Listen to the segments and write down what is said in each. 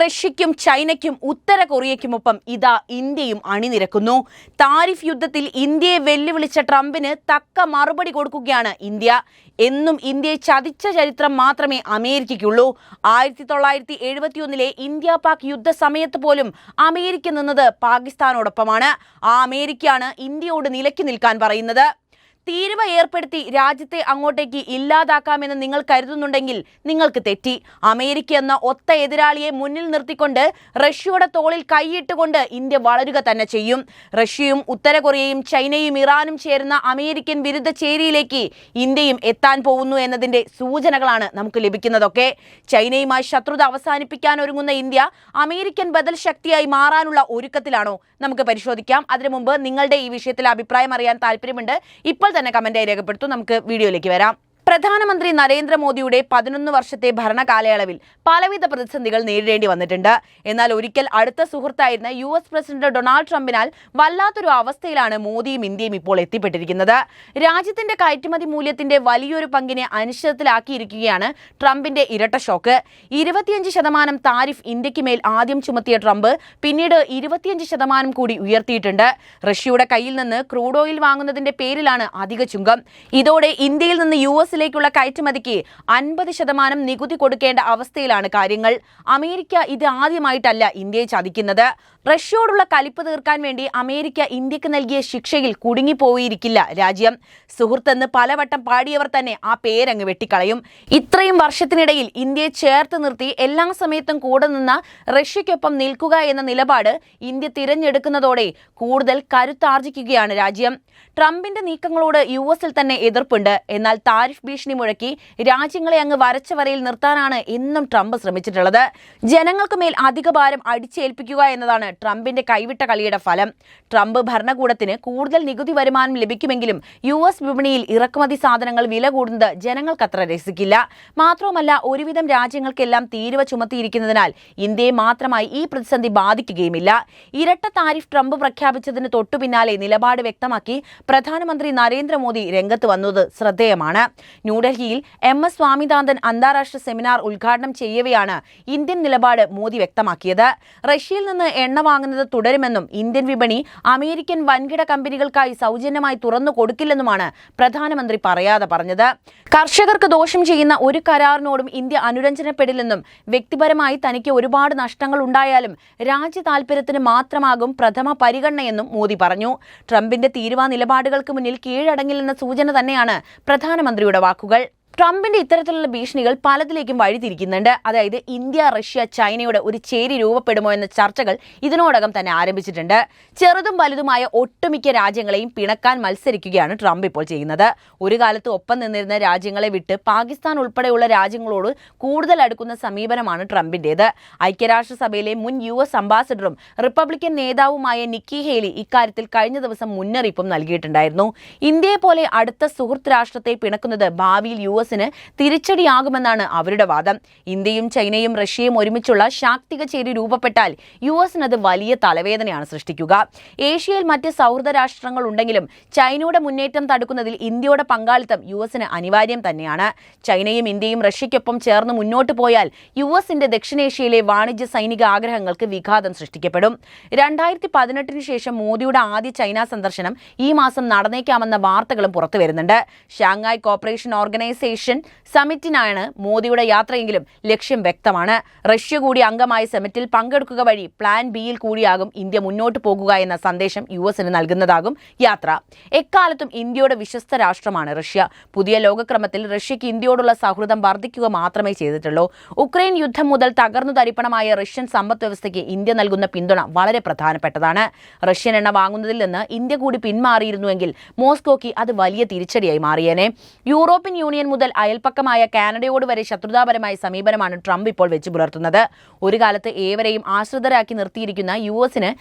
റഷ്യയ്ക്കും ചൈനയ്ക്കും ഉത്തര കൊറിയയ്ക്കുമൊപ്പം ഇതാ ഇന്ത്യയും അണിനിരക്കുന്നു. താരിഫ് യുദ്ധത്തിൽ ഇന്ത്യയെ വെല്ലുവിളിച്ച ട്രംപിന് തക്ക മറുപടി കൊടുക്കുകയാണ് ഇന്ത്യ. എന്നും ഇന്ത്യയെ ചതിച്ച ചരിത്രം മാത്രമേ അമേരിക്കയ്ക്കുള്ളൂ. 1971 ഇന്ത്യ പാക് യുദ്ധ സമയത്ത് പോലും അമേരിക്ക നിന്നത് പാകിസ്ഥാനോടൊപ്പമാണ്. ആ അമേരിക്കയാണ് ഇന്ത്യയോട് നിലയ്ക്ക് നിൽക്കാൻ പറയുന്നത്. തീരുവ ഏർപ്പെടുത്തി രാജ്യത്തെ അങ്ങോട്ടേക്ക് ഇല്ലാതാക്കാമെന്ന് നിങ്ങൾ കരുതുന്നുണ്ടെങ്കിൽ നിങ്ങൾക്ക് തെറ്റി. അമേരിക്ക എന്ന ഒത്ത എതിരാളിയെ മുന്നിൽ നിർത്തിക്കൊണ്ട് റഷ്യയുടെ തോളിൽ കൈയിട്ടുകൊണ്ട് ഇന്ത്യ വളരുക തന്നെ ചെയ്യും. റഷ്യയും ഉത്തര കൊറിയയും ചൈനയും ഇറാനും ചേരുന്ന അമേരിക്കൻ വിരുദ്ധ ചേരിയിലേക്ക് ഇന്ത്യയും എത്താൻ പോകുന്നു എന്നതിന്റെ സൂചനകളാണ് നമുക്ക് ലഭിക്കുന്നതൊക്കെ. ചൈനയുമായി ശത്രുത അവസാനിപ്പിക്കാൻ ഒരുങ്ങുന്ന ഇന്ത്യ അമേരിക്കൻ ബദൽ ശക്തിയായി മാറാനുള്ള ഒരുക്കത്തിലാണോ? നമുക്ക് പരിശോധിക്കാം. അതിനു മുമ്പ് നിങ്ങളുടെ ഈ വിഷയത്തിൽ അഭിപ്രായം അറിയാൻ താല്പര്യമുണ്ട്. ഇപ്പോൾ തന്നെ കമന്റായി രേഖപ്പെടുത്തു. നമുക്ക് വീഡിയോയിലേക്ക് വരാം. പ്രധാനമന്ത്രി നരേന്ദ്രമോദിയുടെ 11 വർഷത്തെ ഭരണകാലയളവിൽ പലവിധ പ്രതിസന്ധികൾ നേരിടേണ്ടി വന്നിട്ടുണ്ട്. എന്നാൽ ഒരിക്കൽ അടുത്ത സുഹൃത്തായിരുന്ന US പ്രസിഡന്റ് ഡൊണാൾഡ് ട്രംപിനാൽ വല്ലാത്തൊരു അവസ്ഥയിലാണ് മോദിയും ഇന്ത്യയും ഇപ്പോൾ എത്തിപ്പെട്ടിരിക്കുന്നത്. രാജ്യത്തിന്റെ കയറ്റുമതി മൂല്യത്തിന്റെ വലിയൊരു പങ്കിനെ അനിശ്ചിതത്തിലാക്കിയിരിക്കുകയാണ് ട്രംപിന്റെ ഇരട്ട ഷോക്ക്. 25% താരിഫ് ഇന്ത്യക്ക് മേൽ ആദ്യം ചുമത്തിയ ട്രംപ് പിന്നീട് 25% കൂടി ഉയർത്തിയിട്ടുണ്ട്. റഷ്യയുടെ കയ്യിൽ നിന്ന് ക്രൂഡ് ഓയിൽ വാങ്ങുന്നതിന്റെ പേരിലാണ് അധിക ചുങ്കം. ഇതോടെ ഇന്ത്യയിൽ നിന്ന് US ലേക്കുള്ള കയറ്റുമതിക്ക് 50% നികുതി കൊടുക്കേണ്ട അവസ്ഥയിലാണ് കാര്യങ്ങൾ. അമേരിക്ക ഇത് ആദ്യമായിട്ടല്ല ഇന്ത്യയെ ചതിക്കുന്നത്. റഷ്യയോടുള്ള കലിപ്പ് തീർക്കാൻ വേണ്ടി അമേരിക്ക ഇന്ത്യക്ക് നൽകിയ ശിക്ഷയിൽ കുടുങ്ങിപ്പോയിരിക്കില്ല രാജ്യം. സുഹൃത്തെന്ന് പലവട്ടം പാടിയവർ തന്നെ ആ പേരങ്ങ് വെട്ടിക്കളയും. ഇത്രയും വർഷത്തിനിടയിൽ ഇന്ത്യയെ ചേർത്ത് നിർത്തി എല്ലാ സമയത്തും കൂടെ നിന്ന റഷ്യയ്ക്കൊപ്പം നിൽക്കുക എന്ന നിലപാട് ഇന്ത്യ തിരഞ്ഞെടുക്കുന്നതോടെ കൂടുതൽ കരുത്താർജിക്കുകയാണ് രാജ്യം. ട്രംപിന്റെ നീക്കങ്ങളോട് US തന്നെ എതിർപ്പുണ്ട്. എന്നാൽ താരിഫ് ഭീഷണി മുഴക്കി രാജ്യങ്ങളെ അങ്ങ് വരച്ച വരയിൽ നിർത്താനാണ് എന്നും ട്രംപ് ശ്രമിച്ചിട്ടുള്ളത്. ജനങ്ങൾക്ക് മേൽ അധിക ഭാരം അടിച്ചേൽപ്പിക്കുക എന്നതാണ് ട്രംപിന്റെ കൈവിട്ട കളിയുടെ ഫലം. ട്രംപ് ഭരണകൂടത്തിന് കൂടുതൽ നികുതി വരുമാനം ലഭിക്കുമെങ്കിലും US വിപണിയിൽ ഇറക്കുമതി സാധനങ്ങൾ വില കൂടുന്നത് ജനങ്ങൾക്കത്ര രസിക്കില്ല. മാത്രവുമല്ല, ഒരുവിധം രാജ്യങ്ങൾക്കെല്ലാം തീരുവ ചുമത്തിയിരിക്കുന്നതിനാൽ ഇന്ത്യയെ മാത്രമായി ഈ പ്രതിസന്ധി ബാധിക്കുകയുമില്ല. ഇരട്ട താരിഫ് ട്രംപ് പ്രഖ്യാപിച്ചതിന് തൊട്ടു പിന്നാലെ നിലപാട് വ്യക്തമാക്കി പ്രധാനമന്ത്രി നരേന്ദ്രമോദി രംഗത്ത് വന്നത് ശ്രദ്ധേയമാണ്. ന്യൂഡൽഹിയിൽ MS സ്വാമിനാഥൻ അന്താരാഷ്ട്ര സെമിനാർ ഉദ്ഘാടനം ചെയ്യവെയാണ് ഇന്ത്യൻ നിലപാട് മോദി വ്യക്തമാക്കിയത്. റഷ്യയിൽ നിന്ന് എണ്ണ വാങ്ങുന്നത് തുടരുമെന്നും ഇന്ത്യൻ വിപണി അമേരിക്കൻ വൻകിട കമ്പനികൾക്കായി സൗജന്യമായി തുറന്നു കൊടുക്കില്ലെന്നുമാണ് പ്രധാനമന്ത്രി പറയാതെ പറഞ്ഞത്. കർഷകർക്ക് ദോഷം ചെയ്യുന്ന ഒരു കരാറിനോടും ഇന്ത്യ അനുരഞ്ജനപ്പെടില്ലെന്നും വ്യക്തിപരമായി തനിക്ക് ഒരുപാട് നഷ്ടങ്ങൾ ഉണ്ടായാലും രാജ്യ താൽപര്യത്തിന് മാത്രമാകും പ്രഥമ പരിഗണനയെന്നും മോദി പറഞ്ഞു. ട്രംപിന്റെ തീരുവ നിലപാടുകൾക്ക് മുന്നിൽ കീഴടങ്ങില്ലെന്ന സൂചന തന്നെയാണ് പ്രധാനമന്ത്രിയുടെ വാക്കുകൾ. ട്രംപിന്റെ ഇത്തരത്തിലുള്ള ഭീഷണികൾ പലതിലേക്കും വഴിതിരിക്കുന്നുണ്ട്. അതായത് ഇന്ത്യ, റഷ്യ, ചൈനയുടെ ഒരു ചേരി രൂപപ്പെടുമോ എന്ന ചർച്ചകൾ ഇതിനോടകം തന്നെ ആരംഭിച്ചിട്ടുണ്ട്. ചെറുതും വലുതുമായ ഒട്ടുമിക്ക രാജ്യങ്ങളെയും പിണക്കാൻ മത്സരിക്കുകയാണ് ട്രംപ് ഇപ്പോൾ ചെയ്യുന്നത്. ഒരു കാലത്ത് ഒപ്പം നിന്നിരുന്ന രാജ്യങ്ങളെ വിട്ട് പാകിസ്ഥാൻ ഉൾപ്പെടെയുള്ള രാജ്യങ്ങളോട് കൂടുതൽ അടുക്കുന്ന സമീപനമാണ് ട്രംപിന്റേത്. ഐക്യരാഷ്ട്രസഭയിലെ മുൻ US അംബാസഡറും റിപ്പബ്ലിക്കൻ നേതാവുമായ നിക്കി ഹേലി ഇക്കാര്യത്തിൽ കഴിഞ്ഞ ദിവസം മുന്നറിയിപ്പും നൽകിയിട്ടുണ്ടായിരുന്നു. ഇന്ത്യയെ പോലെ അടുത്ത സുഹൃത്ത് രാഷ്ട്രത്തെ പിണക്കുന്നത് ഭാവിയിൽ US തിരിച്ചടിയാകുമെന്നാണ് അവരുടെ വാദം. ഇന്ത്യയും ചൈനയും റഷ്യയും ഒരുമിച്ചുള്ള ശാക്തിക ചേരി രൂപപ്പെട്ടാൽ US അത് വലിയ തലവേദനയാണ് സൃഷ്ടിക്കുക. ഏഷ്യയിൽ മറ്റ് സൗഹൃദ രാഷ്ട്രങ്ങൾ ഉണ്ടെങ്കിലും ചൈനയുടെ മുന്നേറ്റം തടുക്കുന്നതിൽ ഇന്ത്യയുടെ പങ്കാളിത്തം US അനിവാര്യം തന്നെയാണ്. ചൈനയും ഇന്ത്യയും റഷ്യയ്ക്കൊപ്പം ചേർന്ന് മുന്നോട്ട് പോയാൽ US ദക്ഷിണേഷ്യയിലെ വാണിജ്യ സൈനിക ആഗ്രഹങ്ങൾക്ക് വിഘാതം സൃഷ്ടിക്കപ്പെടും. 2018 ശേഷം മോദിയുടെ ആദ്യ ചൈന സന്ദർശനം ഈ മാസം നടന്നേക്കാമെന്ന വാർത്തകളും പുറത്തു വരുന്നുണ്ട്. ഷാങ്ഹായ് കോർപ്പറേഷൻ ഓർഗനൈസേഷൻ സമിറ്റിനാണ് മോദിയുടെ യാത്രയെങ്കിലും ലക്ഷ്യം വ്യക്തമാണ്. റഷ്യ കൂടി അംഗമായ സമിറ്റിൽ പങ്കെടുക്കുക വഴി പ്ലാൻ ബിയിൽ കൂടിയാകും ഇന്ത്യ മുന്നോട്ട് പോകുക എന്ന സന്ദേശം US നൽകുന്നതാകും യാത്ര. എക്കാലത്തും ഇന്ത്യയുടെ വിശ്വസ്ത രാഷ്ട്രമാണ് റഷ്യ. പുതിയ ലോകക്രമത്തിൽ റഷ്യയ്ക്ക് ഇന്ത്യയോടുള്ള സൗഹൃദം വർദ്ധിക്കുക മാത്രമേ ചെയ്തിട്ടുള്ളൂ. ഉക്രൈൻ യുദ്ധം മുതൽ തകർന്നു തരിപ്പണമായ റഷ്യൻ സമ്പദ് വ്യവസ്ഥയ്ക്ക് ഇന്ത്യ നൽകുന്ന പിന്തുണ വളരെ പ്രധാനപ്പെട്ടതാണ്. റഷ്യൻ എണ്ണ വാങ്ങുന്നതിൽ നിന്ന് ഇന്ത്യ കൂടി പിന്മാറിയിരുന്നുവെങ്കിൽ മോസ്കോയ്ക്ക് അത് വലിയ തിരിച്ചടിയായി മാറിയേനെ. യൂറോപ്യൻ യൂണിയൻ മുതൽ അയൽപ്പക്കമായ കാനഡയോട് വരെ ശത്രുതാപരമായ സമീപനമാണ് ട്രംപ് ഇപ്പോൾ വെച്ചു പുലർത്തുന്നത്. ഒരു കാലത്ത് ഏവരെയും ആശ്രിതരാക്കി നിർത്തിയിരിക്കുന്ന US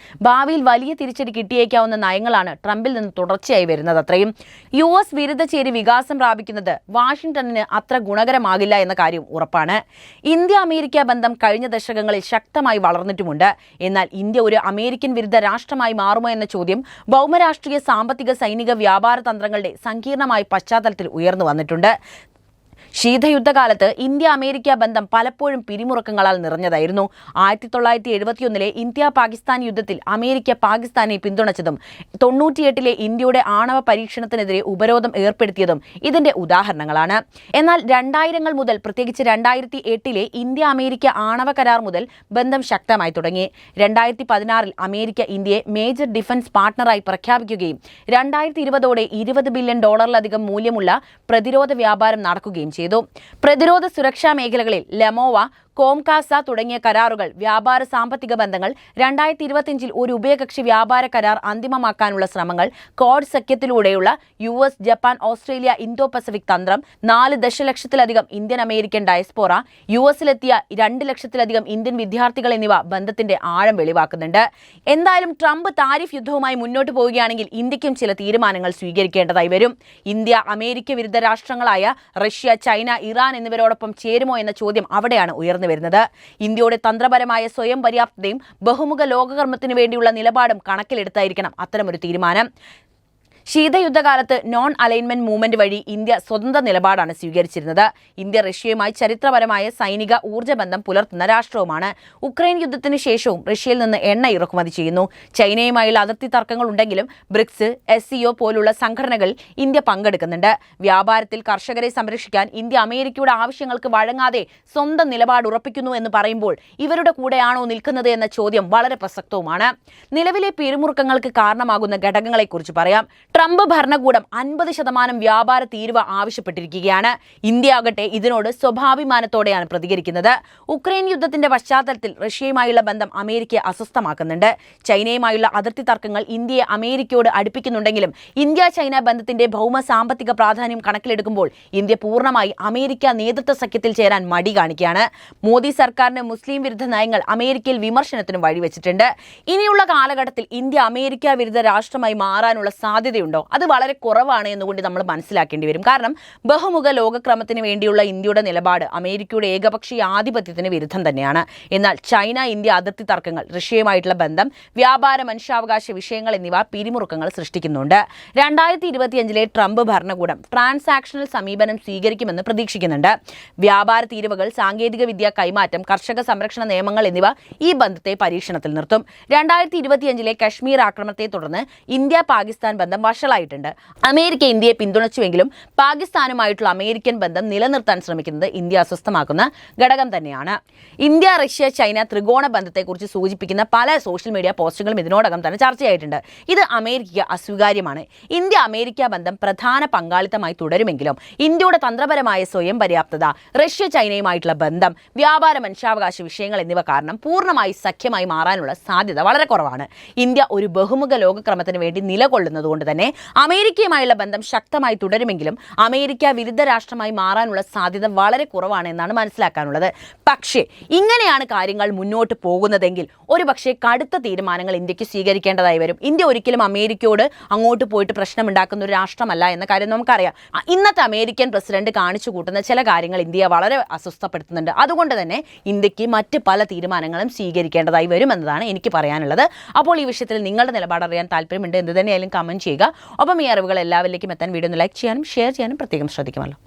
ഭാവിയിൽ വലിയ തിരിച്ചടി കിട്ടിയേക്കാവുന്ന നയങ്ങളാണ് ട്രംപിൽ നിന്ന് തുടർച്ചയായി വരുന്നത്. അത്രയും US വിരുദ്ധ ചേരി വികാസം പ്രാപിക്കുന്നത് വാഷിംഗ്ടണിന് അത്ര ഗുണകരമാകില്ല എന്ന കാര്യം ഉറപ്പാണ്. ഇന്ത്യ അമേരിക്ക ബന്ധം കഴിഞ്ഞ ദശകങ്ങളിൽ ശക്തമായി വളർന്നിട്ടുമുണ്ട്. എന്നാൽ ഇന്ത്യ ഒരു അമേരിക്കൻ വിരുദ്ധ രാഷ്ട്രമായി മാറുമോ എന്ന ചോദ്യം ഭൗമരാഷ്ട്രീയ, സാമ്പത്തിക, സൈനിക, വ്യാപാര തന്ത്രങ്ങളുടെ സങ്കീർണമായ പശ്ചാത്തലത്തിൽ ഉയർന്നു വന്നിട്ടുണ്ട്. ശീതയുദ്ധകാലത്ത് ഇന്ത്യ അമേരിക്ക ബന്ധം പലപ്പോഴും പിരിമുറുക്കങ്ങളാൽ നിറഞ്ഞതായിരുന്നു. 1971 ഇന്ത്യ പാകിസ്ഥാൻ യുദ്ധത്തിൽ അമേരിക്ക പാകിസ്ഥാനെ പിന്തുണച്ചതും 98 ഇന്ത്യയുടെ ആണവ പരീക്ഷണത്തിനെതിരെ ഉപരോധം ഏർപ്പെടുത്തിയതും ഇതിന്റെ ഉദാഹരണങ്ങളാണ്. എന്നാൽ 2000 മുതൽ, പ്രത്യേകിച്ച് 2008 ഇന്ത്യ അമേരിക്ക ആണവ കരാർ മുതൽ ബന്ധം ശക്തമായി തുടങ്ങി. 2016 അമേരിക്ക ഇന്ത്യയെ മേജർ ഡിഫൻസ് പാർട്ണറായി പ്രഖ്യാപിക്കുകയും 2020 $20 ബില്യൺ മൂല്യമുള്ള പ്രതിരോധ വ്യാപാരം നടക്കുകയും ചെയ്തു. പ്രതിരോധ സുരക്ഷാ മേഖലകളിൽ ലെമോവ, കോംകാസ തുടങ്ങിയ കരാറുകൾ, വ്യാപാര സാമ്പത്തിക ബന്ധങ്ങൾ, 2025 ഒരു ഉഭയകക്ഷി വ്യാപാര കരാർ അന്തിമമാക്കാനുള്ള ശ്രമങ്ങൾ, ക്വാഡ് സഖ്യത്തിലൂടെയുള്ള US, Japan, Australia, Indo Pacific തന്ത്രം, 4 ദശലക്ഷത്തിലധികം ഇന്ത്യൻ അമേരിക്കൻ ഡയസ്പോറ, US-ലെത്തിയ 2 ലക്ഷത്തിലധികം ഇന്ത്യൻ വിദ്യാർത്ഥികൾ എന്നിവ ബന്ധത്തിന്റെ ആഴം വെളിവാക്കുന്നുണ്ട്. എന്തായാലും ട്രംപ് താരിഫ് യുദ്ധവുമായി മുന്നോട്ട് പോവുകയാണെങ്കിൽ ഇന്ത്യക്കും ചില തീരുമാനങ്ങൾ സ്വീകരിക്കേണ്ടതായി വരും. ഇന്ത്യ അമേരിക്ക വിരുദ്ധ രാഷ്ട്രങ്ങളായ റഷ്യ, ചൈന, ഇറാൻ എന്നിവരോടൊപ്പം ചേരുമോ എന്ന ചോദ്യം അവിടെയാണ് ഉയർന്നു വരുന്നത്. ഇന്ത്യയുടെ തന്ത്രപരമായ സ്വയം പര്യാപ്തതയും ബഹുമുഖ ലോകകർമ്മത്തിനു വേണ്ടിയുള്ള നിലപാടും കണക്കിലെടുത്തായിരിക്കണം അത്തരമൊരു തീരുമാനം. ശീതയുദ്ധകാലത്ത് നോൺ അലൈൻമെന്റ് മൂവ്മെന്റ് വഴി ഇന്ത്യ സ്വതന്ത്ര നിലപാടാണ് സ്വീകരിച്ചിരുന്നത്. ഇന്ത്യ റഷ്യയുമായി ചരിത്രപരമായ സൈനിക ഊർജ്ജ ബന്ധം പുലർത്തുന്ന രാഷ്ട്രവുമാണ്. ഉക്രൈൻ യുദ്ധത്തിന് ശേഷവും റഷ്യയിൽ നിന്ന് എണ്ണ ഇറക്കുമതി ചെയ്യുന്നു. ചൈനയുമായുള്ള അതിർത്തി തർക്കങ്ങൾ ഉണ്ടെങ്കിലും ബ്രിക്സ്, SCO പോലുള്ള സംഘടനകളിൽ ഇന്ത്യ പങ്കെടുക്കുന്നുണ്ട്. വ്യാപാരത്തിൽ കർഷകരെ സംരക്ഷിക്കാൻ ഇന്ത്യ അമേരിക്കയുടെ ആവശ്യങ്ങൾക്ക് വഴങ്ങാതെ സ്വന്തം നിലപാട് ഉറപ്പിക്കുന്നു എന്ന് പറയുമ്പോൾ ഇവരുടെ കൂടെയാണോ നിൽക്കുന്നത് എന്ന ചോദ്യം വളരെ പ്രസക്തവുമാണ്. നിലവിലെ പിരിമുറുക്കങ്ങൾക്ക് കാരണമാകുന്ന ഘടകങ്ങളെക്കുറിച്ച് പറയാം. ട്രംപ് ഭരണകൂടം 50% വ്യാപാര തീരുവ ആവശ്യപ്പെട്ടിരിക്കുകയാണ്. ഇന്ത്യ ആകട്ടെ ഇതിനോട് സ്വാഭിമാനത്തോടെയാണ് പ്രതികരിക്കുന്നത്. ഉക്രൈൻ യുദ്ധത്തിന്റെ പശ്ചാത്തലത്തിൽ റഷ്യയുമായുള്ള ബന്ധം അമേരിക്കയെ അസ്വസ്ഥമാക്കുന്നുണ്ട്. ചൈനയുമായുള്ള അതിർത്തി തർക്കങ്ങൾ ഇന്ത്യയെ അമേരിക്കയോട് അടുപ്പിക്കുന്നുണ്ടെങ്കിലും ഇന്ത്യ ചൈന ബന്ധത്തിന്റെ ഭൗമ സാമ്പത്തിക പ്രാധാന്യം കണക്കിലെടുക്കുമ്പോൾ ഇന്ത്യ പൂർണ്ണമായി അമേരിക്ക നേതൃത്വ സഖ്യത്തിൽ ചേരാൻ മടി കാണിക്കുകയാണ്. മോദി സർക്കാരിന്റെ മുസ്ലിം വിരുദ്ധ നയങ്ങൾ അമേരിക്കയിൽ വിമർശനത്തിനും വഴിവെച്ചിട്ടുണ്ട്. ഇനിയുള്ള കാലഘട്ടത്തിൽ ഇന്ത്യ അമേരിക്ക വിരുദ്ധ രാഷ്ട്രമായി മാറാനുള്ള സാധ്യതയുണ്ടോ? അത് വളരെ കുറവാണ് എന്നുകൊണ്ട് നമ്മൾ മനസ്സിലാക്കേണ്ടി വരും. കാരണം ബഹുമുഖ ലോകക്രമത്തിന് വേണ്ടിയുള്ള ഇന്ത്യയുടെ നിലപാട് അമേരിക്കയുടെ ഏകപക്ഷീയ ആധിപത്യത്തിന് വിരുദ്ധം തന്നെയാണ്. എന്നാൽ ചൈന ഇന്ത്യ അതിർത്തി തർക്കങ്ങൾ, റഷ്യയുമായിട്ടുള്ള ബന്ധം, വ്യാപാര, മനുഷ്യാവകാശ വിഷയങ്ങൾ എന്നിവ പിരിമുറുക്കങ്ങൾ സൃഷ്ടിക്കുന്നുണ്ട്. 2025 ട്രംപ് ഭരണകൂടം ട്രാൻസാക്ഷണൽ സമീപനം സ്വീകരിക്കുമെന്ന് പ്രതീക്ഷിക്കുന്നുണ്ട്. വ്യാപാര തീരുവകൾ, സാങ്കേതിക വിദ്യ കൈമാറ്റം, കർഷക സംരക്ഷണ നിയമങ്ങൾ എന്നിവ ഈ ബന്ധത്തെ പരീക്ഷണത്തിൽ നിർത്തും. 2025 കശ്മീർ ആക്രമണത്തെ തുടർന്ന് ഇന്ത്യ പാകിസ്ഥാൻ ബന്ധം വഷളായിട്ടുണ്ട്. അമേരിക്ക ഇന്ത്യയെ പിന്തുണച്ചുവെങ്കിലും പാകിസ്ഥാനുമായിട്ടുള്ള അമേരിക്കൻ ബന്ധം നിലനിർത്താൻ ശ്രമിക്കുന്നത് ഇന്ത്യ അസ്വസ്ഥമാക്കുന്ന ഘടകം തന്നെയാണ്. ഇന്ത്യ, റഷ്യ, ചൈന ത്രികോണ ബന്ധത്തെക്കുറിച്ച് സൂചിപ്പിക്കുന്ന പല സോഷ്യൽ മീഡിയ പോസ്റ്റുകളും ഇതിനോടകം തന്നെ ചർച്ചയായിട്ടുണ്ട്. ഇത് അമേരിക്കയ്ക്ക് അസ്വീകാര്യമാണ്. ഇന്ത്യ അമേരിക്ക ബന്ധം പ്രധാന പങ്കാളിത്തമായി തുടരുമെങ്കിലും ഇന്ത്യയുടെ തന്ത്രപരമായ സ്വയം പര്യാപ്തത, റഷ്യ ചൈനയുമായിട്ടുള്ള ബന്ധം, വ്യാപാര, മനുഷ്യാവകാശ വിഷയങ്ങൾ എന്നിവ കാരണം പൂർണ്ണമായി സഖ്യമായി മാറാനുള്ള സാധ്യത വളരെ കുറവാണ്. ഇന്ത്യ ഒരു ബഹുമുഖ ലോകക്രമത്തിന് വേണ്ടി നിലകൊള്ളുന്നതുകൊണ്ട് തന്നെ അമേരിക്കയുമായുള്ള ബന്ധം ശക്തമായി തുടരുമെങ്കിലും അമേരിക്ക വിരുദ്ധ രാഷ്ട്രമായി മാറാനുള്ള സാധ്യത വളരെ കുറവാണ് എന്നാണ് മനസ്സിലാക്കാനുള്ളത്. പക്ഷേ ഇങ്ങനെയാണ് കാര്യങ്ങൾ മുന്നോട്ട് പോകുന്നതെങ്കിൽ ഒരുപക്ഷെ കടുത്ത തീരുമാനങ്ങൾ ഇന്ത്യക്ക് സ്വീകരിക്കേണ്ടതായി വരും. ഇന്ത്യ ഒരിക്കലും അമേരിക്കയോട് അങ്ങോട്ട് പോയിട്ട് പ്രശ്നമുണ്ടാക്കുന്ന ഒരു രാഷ്ട്രമല്ല എന്ന കാര്യം നമുക്കറിയാം. ഇന്നത്തെ അമേരിക്കൻ പ്രസിഡന്റ് കാണിച്ചു കൂട്ടുന്ന ചില കാര്യങ്ങൾ ഇന്ത്യയെ വളരെ അസ്വസ്ഥപ്പെടുത്തുന്നുണ്ട്. അതുകൊണ്ട് തന്നെ ഇന്ത്യക്ക് മറ്റ് പല തീരുമാനങ്ങളും സ്വീകരിക്കേണ്ടതായി വരുമെന്നതാണ് എനിക്ക് പറയാനുള്ളത്. അപ്പോൾ ഈ വിഷയത്തിൽ നിങ്ങളുടെ നിലപാട് അറിയാൻ താല്പര്യമുണ്ട്. എന്ത് തന്നെയായാലും കമന്റ് ചെയ്യുക. ഒപ്പം ഈ അറിവുകൾ എല്ലാവരിലേക്കും എത്താൻ വീഡിയോ ഒന്ന് ലൈക്ക് ചെയ്യാനും ഷെയർ ചെയ്യാനും പ്രത്യേകം ശ്രദ്ധിക്കുമല്ലോ.